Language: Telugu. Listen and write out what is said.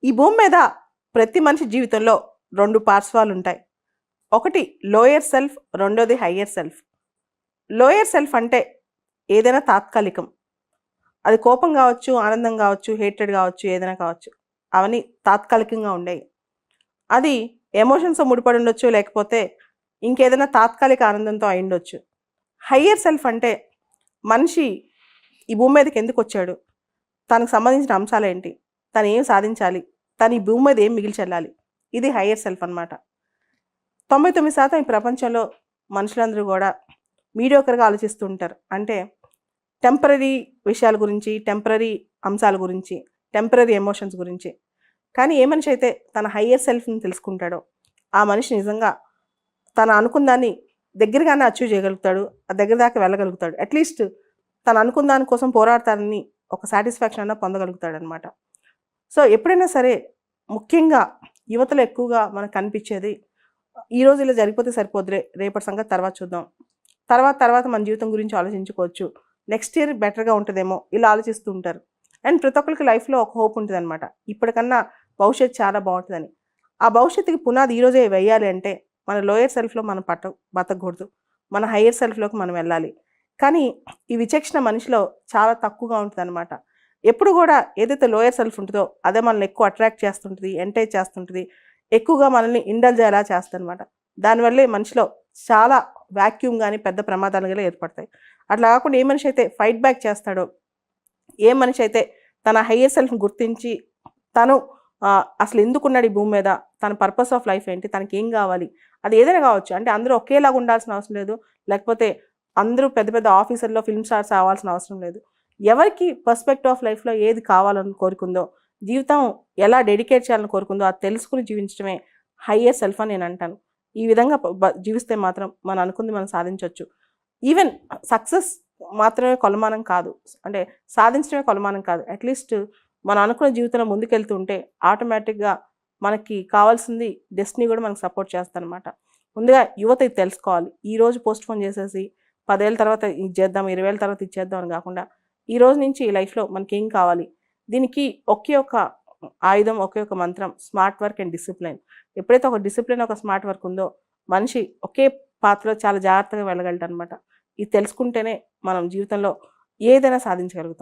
ఈ భూమి మీద ప్రతి మనిషి జీవితంలో 2 పార్శ్వాలుంటాయి. ఒకటి లోయర్ సెల్ఫ్, రెండోది హయ్యర్ సెల్ఫ్. లోయర్ సెల్ఫ్ అంటే ఏదైనా తాత్కాలికం. అది కోపం కావచ్చు, ఆనందం కావచ్చు, హేట్రెడ్ కావచ్చు, ఏదైనా కావచ్చు. అవన్నీ తాత్కాలికంగా ఉండేవి. అది ఎమోషన్స్‌తో ముడిపడి ఉండొచ్చు, లేకపోతే ఇంకేదైనా తాత్కాలిక ఆనందంతో అయ్యుండొచ్చు. హయ్యర్ సెల్ఫ్ అంటే మనిషి ఈ భూమి మీదకి ఎందుకొచ్చాడు? తనకు సంబంధించిన అంశాలేంటి? తను ఏం సాధించాలి? తను ఈ భూమి మీద ఏం మిగిల్చెళ్ళాలి? ఇది హయ్యర్ సెల్ఫ్ అనమాట. 99% ఈ ప్రపంచంలో మనుషులందరూ కూడా మీడియోకర్‌గా ఆలోచిస్తూ ఉంటారు. అంటే టెంపరరీ విషయాల గురించి, టెంపరరీ అంశాల గురించి, టెంపరరీ ఎమోషన్స్ గురించి. కానీ ఏ మనిషి అయితే తన హయ్యర్ సెల్ఫ్‌ని తెలుసుకుంటాడో, ఆ మనిషి నిజంగా తను అనుకున్న దాన్ని దగ్గరగానే అచీవ్ చేయగలుగుతాడు. ఆ దగ్గర దాకా వెళ్ళగలుగుతాడు. అట్‌లీస్ట్ తను అనుకున్న దాని కోసం పోరాడతానని ఒక సాటిస్ఫాక్షన్ అన్నా పొందగలుగుతాడనమాట. సో ఎప్పుడైనా సరే ముఖ్యంగా యువతలో ఎక్కువగా మనకు కనిపించేది, ఈరోజు ఇలా జరిగిపోతే సరిపోదులే, రేపటి సంగతి తర్వాత చూద్దాం, తర్వాత మన జీవితం గురించి ఆలోచించుకోవచ్చు, నెక్స్ట్ ఇయర్ బెటర్గా ఉంటుందేమో, ఇలా ఆలోచిస్తూ ఉంటారు. అండ్ ప్రతి ఒక్కరికి లైఫ్లో ఒక హోప్ ఉంటుంది అనమాట, ఇప్పటికన్నా భవిష్యత్తు చాలా బాగుంటుందని. ఆ భవిష్యత్తుకి పునాది ఈరోజే వేయాలి అంటే మన లోయర్ సెల్ఫ్లో మనం బతకూడదు, మన హయ్యర్ సెల్ఫ్లోకి మనం వెళ్ళాలి. కానీ ఈ విచక్షణ మనిషిలో చాలా తక్కువగా ఉంటుంది అనమాట. ఎప్పుడు కూడా ఏదైతే లోయర్ సెల్ఫ్ ఉంటుందో అదే మనల్ని ఎక్కువ అట్రాక్ట్ చేస్తుంటుంది, ఎంటేజ్ చేస్తుంటుంది, ఎక్కువగా మనల్ని ఇండల్జ్ అయ్యేలా చేస్తుంది అనమాట. దానివల్లే మనిషిలో చాలా వ్యాక్యూమ్ కానీ పెద్ద ప్రమాదాలు కానీ ఏర్పడతాయి. అట్లా కాకుండా ఏ మనిషి అయితే ఫైట్ బ్యాక్ చేస్తాడో, ఏ మనిషి అయితే తన హయ్యర్ సెల్ఫ్ని గుర్తించి తను అసలు ఎందుకున్నాడు ఈ భూమి మీద, తన పర్పస్ ఆఫ్ లైఫ్ ఏంటి, తనకి ఏం కావాలి, అది ఏదైనా కావచ్చు. అంటే అందరూ ఒకేలాగా ఉండాల్సిన అవసరం లేదు, లేకపోతే అందరూ పెద్ద పెద్ద ఆఫీసర్లో ఫిల్మ్ స్టార్స్ అవ్వాల్సిన అవసరం లేదు. ఎవరికి పర్స్పెక్టివ్ ఆఫ్ లైఫ్లో ఏది కావాలని కోరుకుందో, జీవితం ఎలా డెడికేట్ చేయాలని కోరుకుందో అది తెలుసుకుని జీవించడమే హయ్యర్ సెల్ఫ్ అని నేను అంటాను. ఈ విధంగా జీవిస్తే మాత్రం మనం అనుకుంది మనం సాధించవచ్చు. ఈవెన్ సక్సెస్ మాత్రమే కొలమానం కాదు, అంటే సాధించడమే కొలమానం కాదు. అట్లీస్ట్ మనం అనుకున్న జీవితంలో ముందుకెళ్తుంటే ఆటోమేటిక్గా మనకి కావాల్సింది డెస్టినీ కూడా మనకు సపోర్ట్ చేస్తుంది అనమాట. ముందుగా యువత ఇది తెలుసుకోవాలి. ఈరోజు పోస్ట్ పోన్ చేసేసి 10 ఏళ్ళ తర్వాత ఇది చేద్దాం, 20 ఏళ్ళ తర్వాత ఇది చేద్దాం అని కాకుండా ఈ రోజు నుంచి ఈ లైఫ్లో మనకి ఏం కావాలి, దీనికి ఒకే ఒక ఆయుధం, ఒకే ఒక మంత్రం, స్మార్ట్ వర్క్ అండ్ డిసిప్లిన్. ఎప్పుడైతే ఒక డిసిప్లిన్, ఒక స్మార్ట్ వర్క్ ఉందో మనిషి ఒకే పాత్రలో చాలా జాగ్రత్తగా వెళ్ళగలడు అనమాట. ఇది తెలుసుకుంటేనే మనం జీవితంలో ఏదైనా సాధించగలుగుతాం.